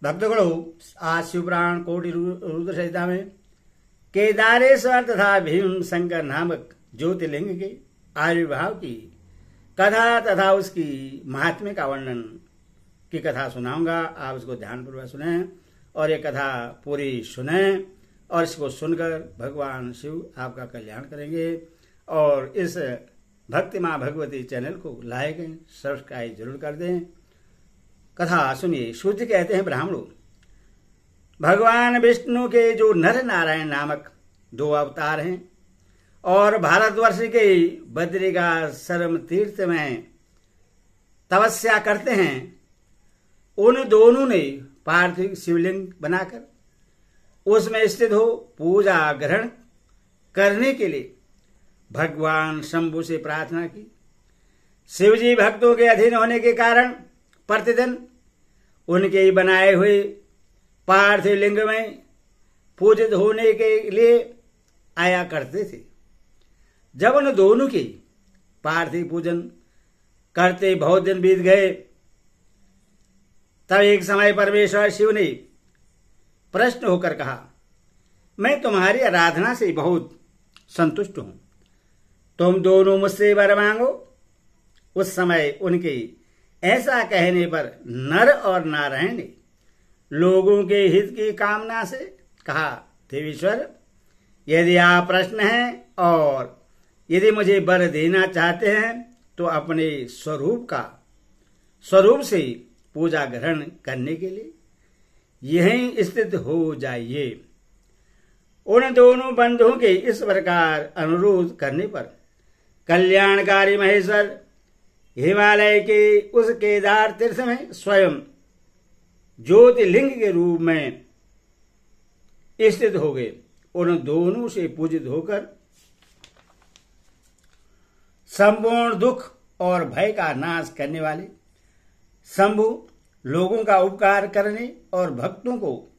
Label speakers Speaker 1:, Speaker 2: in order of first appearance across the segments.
Speaker 1: भक्तगणों, आज शिवपुराण कोटि रुद्र संहिता में केदारेश्वर तथा भीम शंकर नामक ज्योतिर्लिंग के आविर्भाव की कथा तथा उसकी महात्म्य का वर्णन की कथा सुनाऊंगा। आप इसको ध्यानपूर्वक सुने और ये कथा पूरी सुने और इसको सुनकर भगवान शिव आपका कल्याण करेंगे। और इस भक्ति माँ भगवती चैनल को लाइक सब्सक्राइब जरूर कर दें। कथा सुनिए। सूर्य कहते हैं, ब्राह्मणों, भगवान विष्णु के जो नर नारायण नामक दो अवतार हैं और भारतवर्ष के बद्रिकाश्रम तीर्थ में तपस्या करते हैं, उन दोनों ने पार्थिव शिवलिंग बनाकर उसमें स्थित हो पूजा ग्रहण करने के लिए भगवान शंभु से प्रार्थना की। शिवजी भक्तों के अधीन होने के कारण प्रतिदिन उनके बनाए हुए पार्थिव लिंग में पूजित होने के लिए आया करते थे। जब उन दोनों की पार्थिव पूजन करते बहुत दिन बीत गए, तब एक समय परमेश्वर शिव ने प्रश्न होकर कहा, मैं तुम्हारी आराधना से बहुत संतुष्ट हूं, तुम दोनों मुझसे वर मांगो। उस समय उनके ऐसा कहने पर नर और नारायण ने लोगों के हित की कामना से कहा, देवीश्वर, यदि आप प्रश्न हैं और यदि मुझे वर देना चाहते हैं तो अपने स्वरूप से पूजा ग्रहण करने के लिए यहीं स्थित हो जाइए। उन दोनों बंधुओं के इस प्रकार अनुरोध करने पर कल्याणकारी महेश्वर हिमालय के उस केदार तीर्थ में स्वयं ज्योतिर्लिंग के रूप में स्थित हो गए। उन दोनों से पूजित होकर संपूर्ण दुख और भय का नाश करने वाले शंभु लोगों का उपकार करने और भक्तों को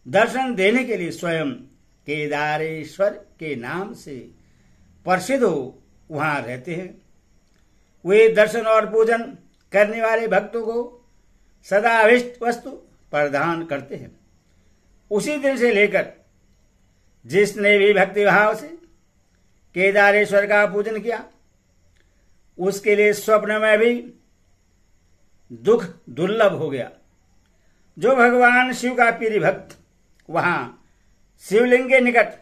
Speaker 1: दर्शन देने के लिए स्वयं केदारेश्वर के नाम से प्रसिद्ध हो वहां रहते हैं। वे दर्शन और पूजन करने वाले भक्तों को सदा अभिष्ट वस्तु प्रदान करते हैं। उसी दिन से लेकर जिसने भी भक्ति भाव से केदारेश्वर का पूजन किया, उसके लिए स्वप्न में भी दुख दुर्लभ हो गया। जो भगवान शिव का प्रिय भक्त वहां शिवलिंग के निकट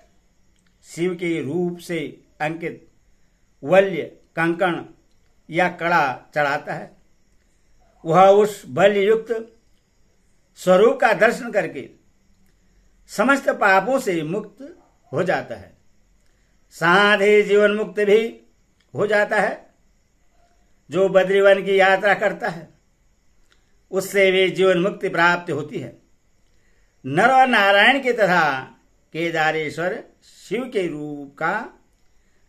Speaker 1: शिव के रूप से अंकित वल्य, कंकण या कड़ा चढ़ाता है, वह उस बल युक्त स्वरूप का दर्शन करके समस्त पापों से मुक्त हो जाता है, साथ ही जीवन मुक्त भी हो जाता है। जो बद्रीवन की यात्रा करता है उससे भी जीवन मुक्ति प्राप्त होती है। नर और नारायण के तथा केदारेश्वर शिव के रूप का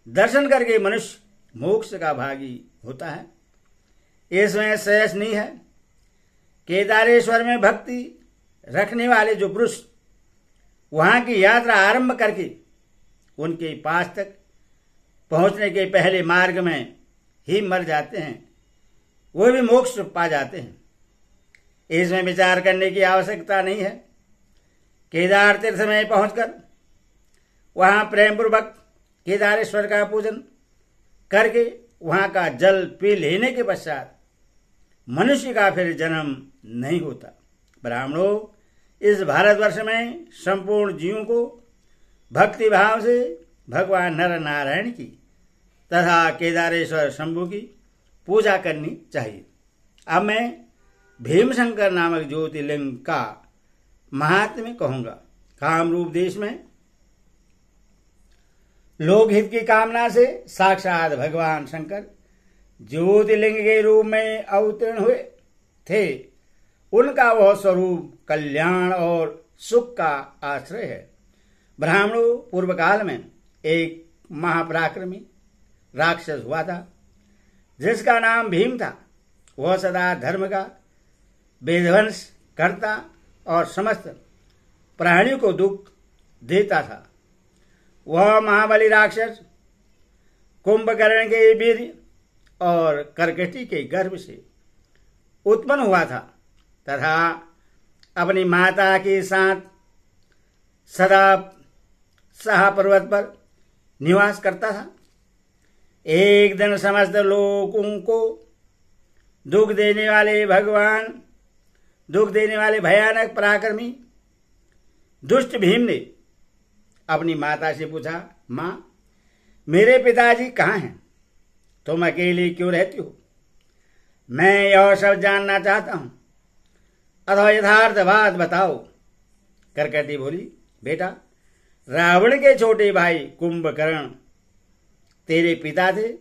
Speaker 1: दर्शन करके मनुष्य मोक्ष का भागी होता है। इसमें शेष नहीं है। केदारेश्वर में भक्ति रखने वाले जो पुरुष वहां की यात्रा आरंभ करके उनके पास तक पहुंचने के पहले मार्ग में ही मर जाते हैं, वो भी मोक्ष पा जाते हैं। इसमें विचार करने की आवश्यकता नहीं है। केदार तीर्थ में पहुंचकर वहां प्रेम पूर्वक केदारेश्वर का पूजन करके वहां का जल पी लेने के पश्चात मनुष्य का फिर जन्म नहीं होता। ब्राह्मणों, इस भारतवर्ष में संपूर्ण जीवों को भक्ति भाव से भगवान नर नारायण की तथा केदारेश्वर शंभु की पूजा करनी चाहिए। अब मैं भीमशंकर नामक ज्योतिर्लिंग का महात्म्य कहूंगा। कामरूप देश में लोकहित की कामना से साक्षात भगवान शंकर ज्योतिर्लिंग के रूप में अवतीर्ण हुए थे। उनका वह स्वरूप कल्याण और सुख का आश्रय है। ब्राह्मणों, पूर्व काल में एक महापराक्रमी राक्षस हुआ था जिसका नाम भीम था। वह सदा धर्म का विध्वंस करता और समस्त प्राणियों को दुख देता था। वह महाबली राक्षस कुंभकर्ण के वीर और कर्कटी के गर्भ से उत्पन्न हुआ था तथा अपनी माता के साथ सदा सहा पर्वत पर निवास करता था। एक दिन समस्त लोगों को दुख देने वाले भयानक पराक्रमी दुष्ट भीम ने अपनी माता से पूछा, मां, मेरे पिताजी कहाँ हैं? तुम अकेली क्यों रहती हो? मैं यह सब जानना चाहता हूं, अथवा यथार्थ बात बताओ। करकटी बोली, बेटा, रावण के छोटे भाई कुंभकर्ण तेरे पिता थे।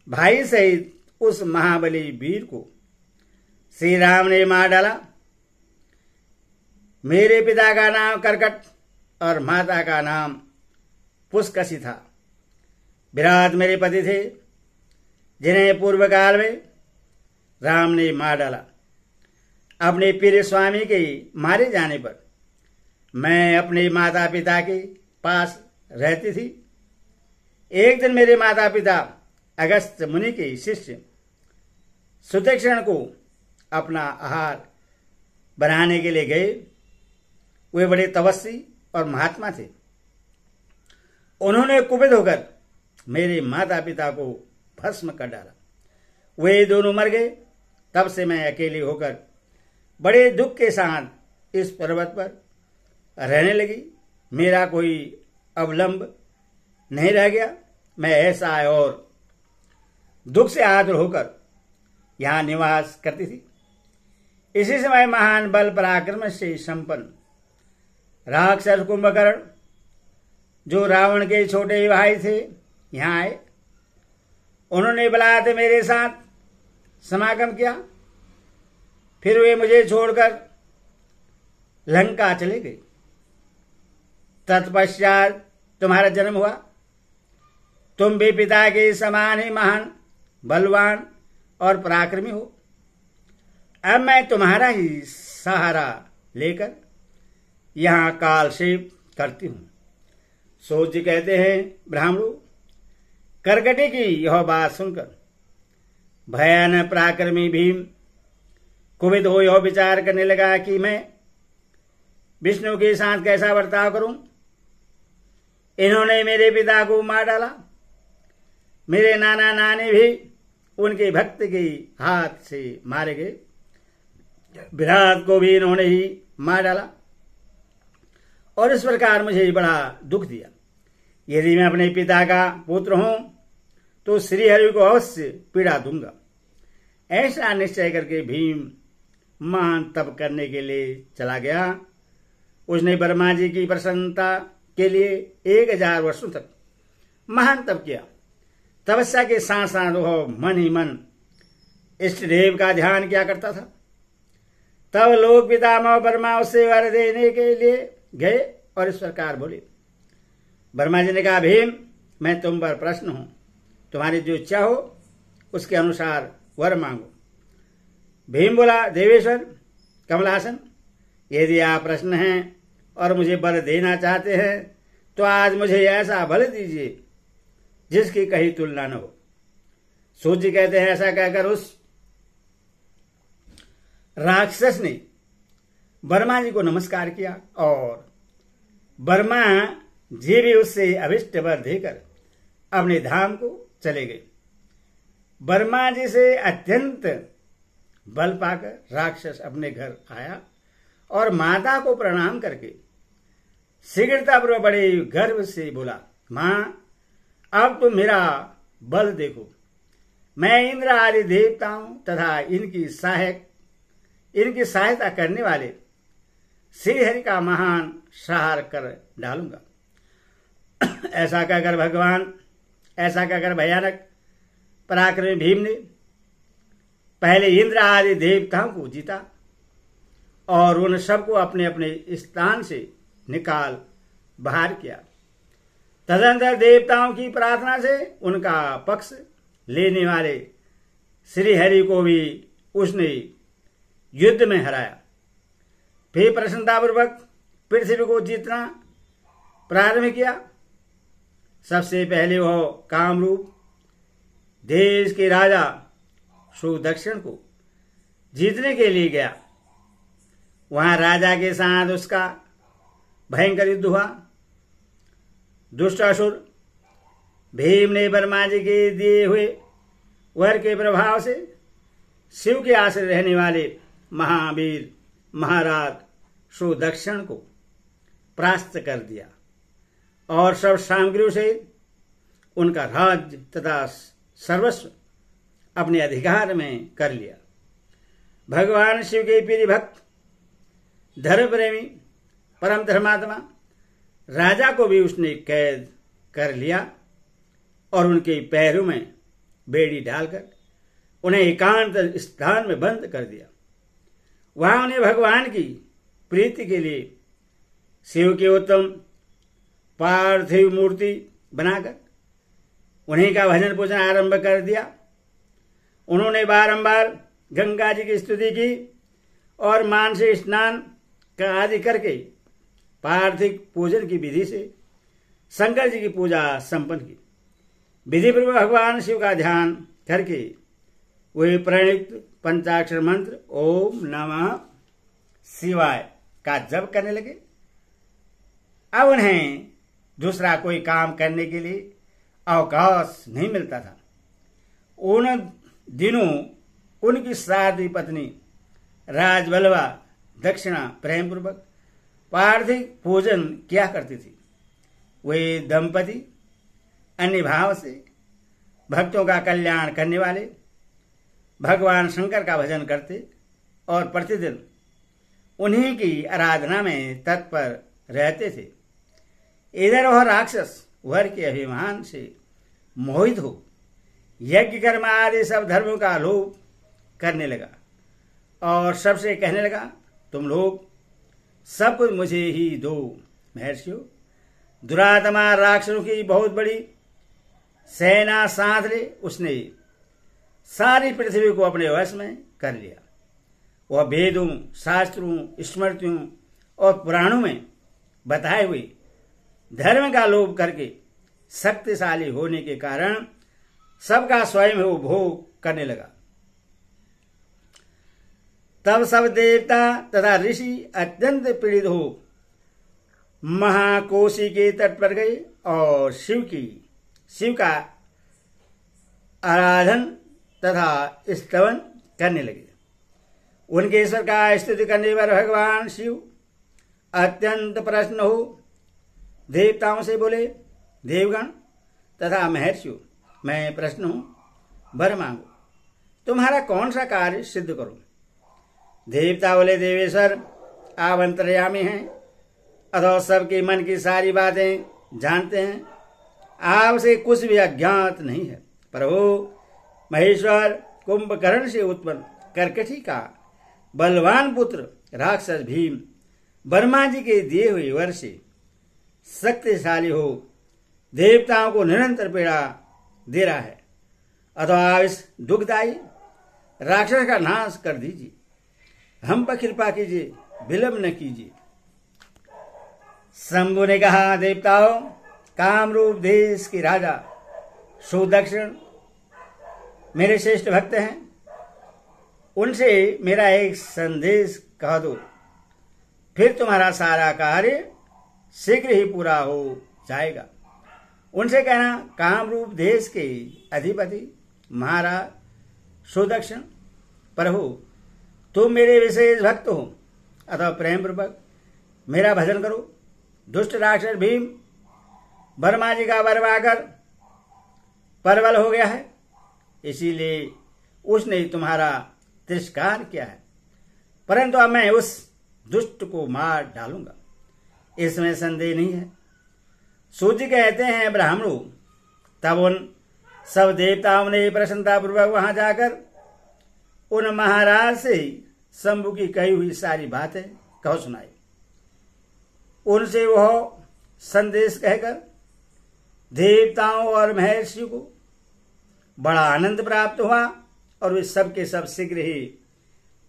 Speaker 1: भाई सहित उस महाबली वीर को श्री राम ने मार डाला। मेरे पिता का नाम करकट और माता का नाम पुष्कसी था। विराट मेरे पति थे, जिन्हें पूर्व काल में राम ने मार डाला। अपने प्रिय स्वामी के मारे जाने पर मैं अपने माता पिता के पास रहती थी। एक दिन मेरे माता पिता अगस्त मुनि के शिष्य सुतीक्षण को अपना आहार बनाने के लिए गए। वे बड़े तपस्वी और महात्मा थे। उन्होंने कुपित होकर मेरे माता पिता को भस्म कर डाला। वे दोनों मर गए। तब से मैं अकेली होकर बड़े दुख के साथ इस पर्वत पर रहने लगी। मेरा कोई अवलंब नहीं रह गया। मैं ऐसा और दुख से आतुर होकर यहां निवास करती थी। इसी समय महान बल पराक्रम से संपन्न राक्षस कुंभकर्ण, जो रावण के छोटे भाई थे, यहां आए। उन्होंने बलात् मेरे साथ समागम किया। फिर वे मुझे छोड़कर लंका चले गए। तत्पश्चात तुम्हारा जन्म हुआ। तुम भी पिता के समान ही महान, बलवान और पराक्रमी हो। अब मैं तुम्हारा ही सहारा लेकर यहां कालक्षेप करती हूं। सूत जी कहते हैं, ब्राह्मणों, करकटी की यह बात सुनकर भयानक पराक्रमी भीम कुपित हो यह विचार करने लगा कि मैं विष्णु के साथ कैसा बर्ताव करूं। इन्होंने मेरे पिता को मार डाला। मेरे नाना नानी भी उनके भक्त के हाथ से मारे गए। विराट को भी इन्होंने ही मार डाला और इस प्रकार मुझे बड़ा दुख दिया। यदि मैं अपने पिता का पुत्र हूं तो श्रीहरि को अवश्य पीड़ा दूंगा। ऐसा निश्चय करके भीम महान तप करने के लिए चला गया। उसने ब्रह्मा जी की प्रसन्नता के लिए 1000 वर्षों तक महान तप किया। तपस्या के साथ साथ वह मन ही मन इष्ट देव का ध्यान किया करता था। तब लोक पितामह ब्रह्मा उससे वर देने के लिए गए और इस प्रकार बोले। ब्रह्मा जी ने कहा, भीम, मैं तुम पर प्रश्न हूं। तुम्हारी जो इच्छा हो उसके अनुसार वर मांगो। भीम बोला, देवेश्वर कमलासन, यदि आप प्रश्न हैं और मुझे बल देना चाहते हैं तो आज मुझे ऐसा बल दीजिए जिसकी कहीं तुलना न हो। सूत जी कहते हैं, ऐसा कहकर उस राक्षस ने ब्रह्मा जी को नमस्कार किया और ब्रह्मा जी भी उससे अभिष्ट वर देकर अपने धाम को चले गए। ब्रह्मा जी से अत्यंत बल पाकर राक्षस अपने घर आया और माता को प्रणाम करके शीघ्रतापूर्वक बड़े गर्व से बोला, मां, अब तुम मेरा बल देखो। मैं इंद्र आदि देवताओं तथा इनकी सहायता करने वाले श्रीहरि का महान संहार कर डालूंगा। ऐसा कहकर भयानक पराक्रमी भीम ने पहले इंद्र आदि देवताओं को जीता और उन सबको अपने अपने स्थान से निकाल बाहर किया। तदनंतर देवताओं की प्रार्थना से उनका पक्ष लेने वाले श्रीहरि को भी उसने युद्ध में हराया। फिर प्रसन्नतापूर्वक पृथ्वी को जीतना प्रारंभ किया। सबसे पहले वह कामरूप देश के राजा सुदक्षिण को जीतने के लिए गया। वहां राजा के साथ उसका भयंकर युद्ध हुआ। दुष्ट असुर भीम ने बर्मा जी के दिए हुए वर के प्रभाव से शिव के आश्रय रहने वाले महावीर महाराज सुदक्षिण को परास्त कर दिया और सब सामग्रियों से उनका राज्य तथा सर्वस्व अपने अधिकार में कर लिया। भगवान शिव के प्रिय भक्त धर्म प्रेमी परम धर्मात्मा राजा को भी उसने कैद कर लिया और उनके पैरों में बेड़ी डालकर उन्हें एकांत स्थान में बंद कर दिया। वहां उन्हें भगवान की प्रीति के लिए शिव की उत्तम पार्थिव मूर्ति बनाकर उन्हीं का भजन पूजन आरंभ कर दिया। उन्होंने बारंबार गंगा जी की स्तुति की और मानसिक स्नान का आदि करके पार्थिव पूजन की विधि से शंकर जी की पूजा संपन्न की। विधि पूर्वक भगवान शिव का ध्यान करके वे प्रणीत पंचाक्षर मंत्र ओम नमः शिवाय का जप करने लगे। अब उन्हें दूसरा कोई काम करने के लिए अवकाश नहीं मिलता था। उन दिनों उनकी साध्वी पत्नी राजबलवा दक्षिणा प्रेम पूर्वक पार्थिव पूजन किया करती थी। वे दंपति अन्य भाव से भक्तों का कल्याण करने वाले भगवान शंकर का भजन करते और प्रतिदिन उन्हीं की आराधना में तत्पर रहते थे। इधर वह राक्षस वर के अभिमान से मोहित हो यज्ञ कर्म आदि सब धर्मों का लोप करने लगा और सबसे कहने लगा, तुम लोग सब कुछ मुझे ही दो। महर्षियों, दुरात्मा राक्षसों की बहुत बड़ी सेना साथ ले उसने सारी पृथ्वी को अपने वश में कर लिया। वह वेदों, शास्त्रों, स्मृतियों और पुराणों में बताए हुए धर्म का लोभ करके शक्तिशाली होने के कारण सबका स्वयं वो भोग करने लगा। तब सब देवता तथा ऋषि अत्यंत पीड़ित हो महाकोशी के तट पर गए और शिव का आराधन तथा स्तवन करने लगे। उनके ईश्वर का स्तुति करने पर भगवान शिव अत्यंत प्रसन्न हो देवताओं से बोले, देवगण तथा महर्षियों, मैं प्रसन्न हूं, वर मांगो, तुम्हारा कौन सा कार्य सिद्ध करूं। देवता बोले, देवेश्वर आप अंतर्यामी हैं अथवा सबके मन की सारी बातें जानते हैं, आपसे कुछ भी अज्ञात नहीं है। प्रभु महेश्वर कुंभकर्ण से उत्पन्न कर्कटी का बलवान पुत्र राक्षस भीम बर्मा जी के दिए हुए वर से शक्तिशाली हो देवताओं को निरंतर पीड़ा दे रहा है, अथवा आप इस दुखदायी राक्षस का नाश कर दीजिए, हम पर कृपा कीजिए, विलंब न कीजिए। शंभु ने कहा, देवताओं, कामरूप देश के राजा सुदक्षिण मेरे श्रेष्ठ भक्त हैं, उनसे मेरा एक संदेश कह दो, फिर तुम्हारा सारा कार्य शीघ्र ही पूरा हो जाएगा। उनसे कहना, कामरूप देश के अधिपति महाराज सुदक्षिण, प्रभु तुम मेरे विशेष भक्त हो, अतः प्रेम पूर्वक मेरा भजन करो। दुष्ट राक्षस भीम बर्मा जी का वर पाकर प्रबल हो गया है, इसीलिए उसने तुम्हारा तिरस्कार किया है, परंतु अब मैं उस दुष्ट को मार डालूंगा, इसमें संदेह नहीं है। सूर्य कहते हैं, ब्राह्मणों, तब उन सब देवताओं ने प्रसन्नतापूर्वक वहां जाकर उन महाराज से शंभु की कही हुई सारी बातें कह सुनाई। उनसे वह संदेश कहकर देवताओं और महर्षि को बड़ा आनंद प्राप्त हुआ और वे सब के सब शीघ्र ही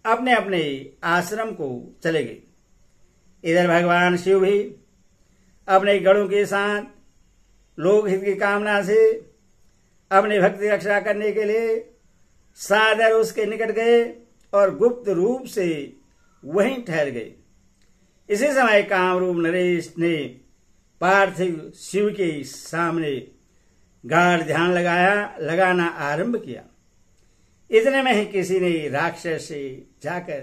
Speaker 1: अपने अपने आश्रम को चले गए। इधर भगवान शिव भी अपने गणों के साथ लोकहित की कामना से अपने भक्ति रक्षा करने के लिए सादर उसके निकट गए और गुप्त रूप से वहीं ठहर गए। इसी समय कामरूप नरेश ने पार्थिव शिव के सामने गाढ़ ध्यान लगाना आरंभ किया। इतने में ही किसी ने राक्षस से जाकर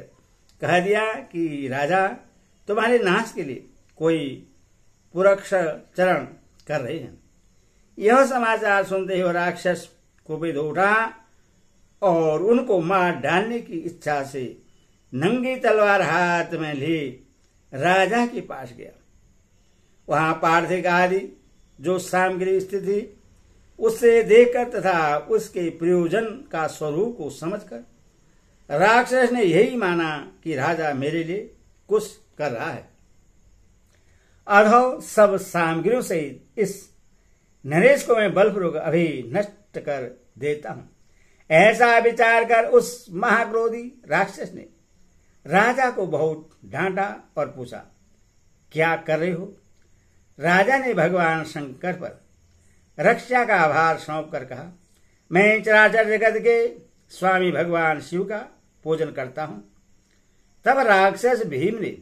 Speaker 1: कह दिया कि राजा, तुम्हारे नाश के लिए कोई पुरस्चरण कर रहे हैं। यह समाचार सुनते ही राक्षस कुपित उठा और उनको मार डालने की इच्छा से नंगी तलवार हाथ में ले राजा के पास गया। वहां पार्थिव आदि जो सामग्री स्थित थी उससे देखकर तथा उसके प्रयोजन का स्वरूप को समझकर राक्षस ने यही माना कि राजा मेरे लिए कुछ कर रहा है। अधो सब सामग्रियों से इस नरेश को मैं बलपूर्वक अभी नष्ट कर देता हूं। ऐसा विचार कर उस महाक्रोधी राक्षस ने राजा को बहुत डांटा और पूछा, क्या कर रहे हो? राजा ने भगवान शंकर पर रक्षा का आभार सौंप कर कहा, मैं चराचर जगत के स्वामी भगवान शिव का पूजन करता हूं। तब राक्षस भीम ने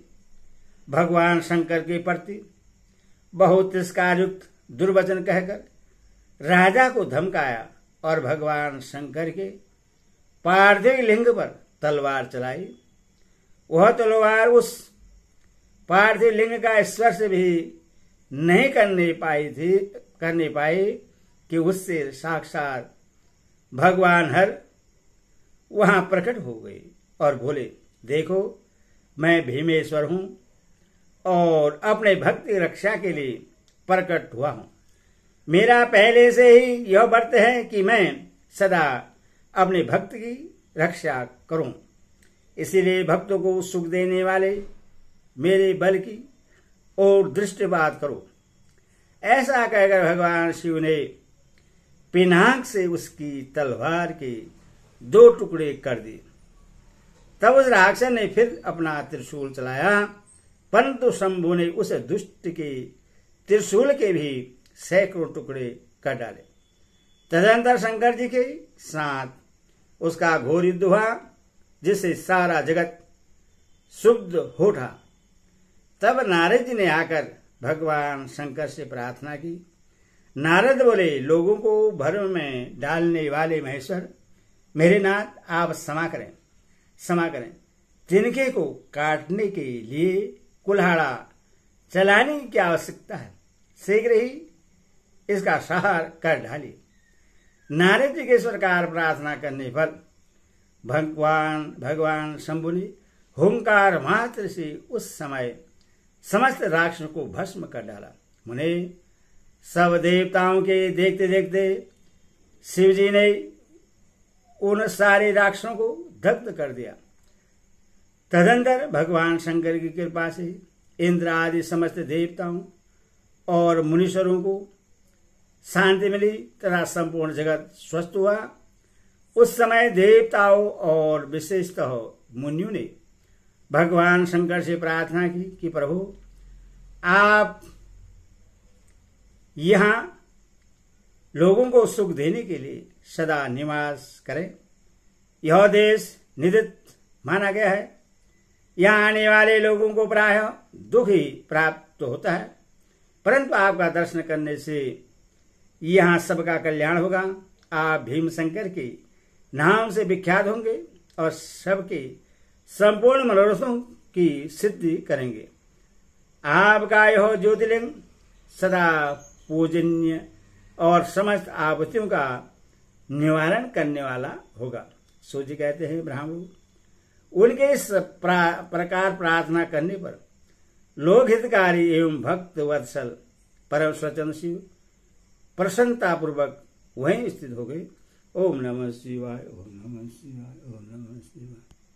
Speaker 1: भगवान शंकर के प्रति बहुत तिरस्कारयुक्त दुर्वचन कहकर राजा को धमकाया और भगवान शंकर के पार्थिव लिंग पर तलवार चलाई। वह तलवार उस पार्थिव लिंग का स्पर्श भी नहीं करने पाई कि उससे साक्षात भगवान हर वहां प्रकट हो गए और बोले, देखो मैं भीमेश्वर हूं और अपने भक्त की रक्षा के लिए प्रकट हुआ हूं। मेरा पहले से ही यह व्रत है कि मैं सदा अपने भक्त की रक्षा करूं। इसीलिए भक्तों को सुख देने वाले मेरे बल की ओर दृष्टिपात करो। ऐसा कहकर भगवान शिव ने पिनाक से उसकी तलवार के 2 टुकड़े कर दिए। तब उस राक्षस ने फिर अपना त्रिशूल चलाया, परंतु शंभु ने उस दुष्ट के त्रिशूल के भी सैकड़ों टुकड़े कर डाले। तदनंतर शंकर जी के साथ उसका घोर युद्ध हुआ, जिससे सारा जगत शुद्ध हो उठा। तब नारद जी ने आकर भगवान शंकर से प्रार्थना की। नारद बोले, लोगों को भ्रम में डालने वाले महेश्वर, मेरे नाथ आप क्षमा करें। तिनके को काटने के लिए कुल्हाड़ा चलाने की आवश्यकता है, शीघ्र ही इसका संहार कर डालिए। नारद जी के इस प्रकार प्रार्थना करने पर भगवान शंभु ने हुंकार मात्र से उस समय समस्त राक्षसों को भस्म कर डाला। मुने, सब देवताओं के देखते देखते शिव जी ने उन सारे राक्षसों को दग्ध कर दिया। तदंतर भगवान शंकर की कृपा से इंद्र आदि समस्त देवताओं और मुनीश्वरों को शांति मिली तथा संपूर्ण जगत स्वस्थ हुआ। उस समय देवताओं और विशेषतः मुनियों ने भगवान शंकर से प्रार्थना की कि प्रभु, आप यहाँ लोगों को सुख देने के लिए सदा निवास करें। यह देश निदित माना गया है। यहाँ आने वाले लोगों को प्रायः दुख ही प्राप्त होता है, परंतु आपका दर्शन करने से यहाँ सबका कल्याण होगा। आप भीम शंकर के नाम से विख्यात होंगे और सबके संपूर्ण मनोरथों की सिद्धि करेंगे। आपका यह ज्योतिर्लिंग सदा पूजनीय और समस्त आपत्तियों का निवारण करने वाला होगा। सूर्य कहते हैं, ब्राह्मण उनके इस प्रकार प्रार्थना करने पर लोकहितकारी एवं भक्त वत्सल परम स्वचंद शिव प्रसन्नता पूर्वक वहीं स्थित हो गए। ओम नमः शिवाय, ओम नमः शिवाय, ओम नमः शिवाय।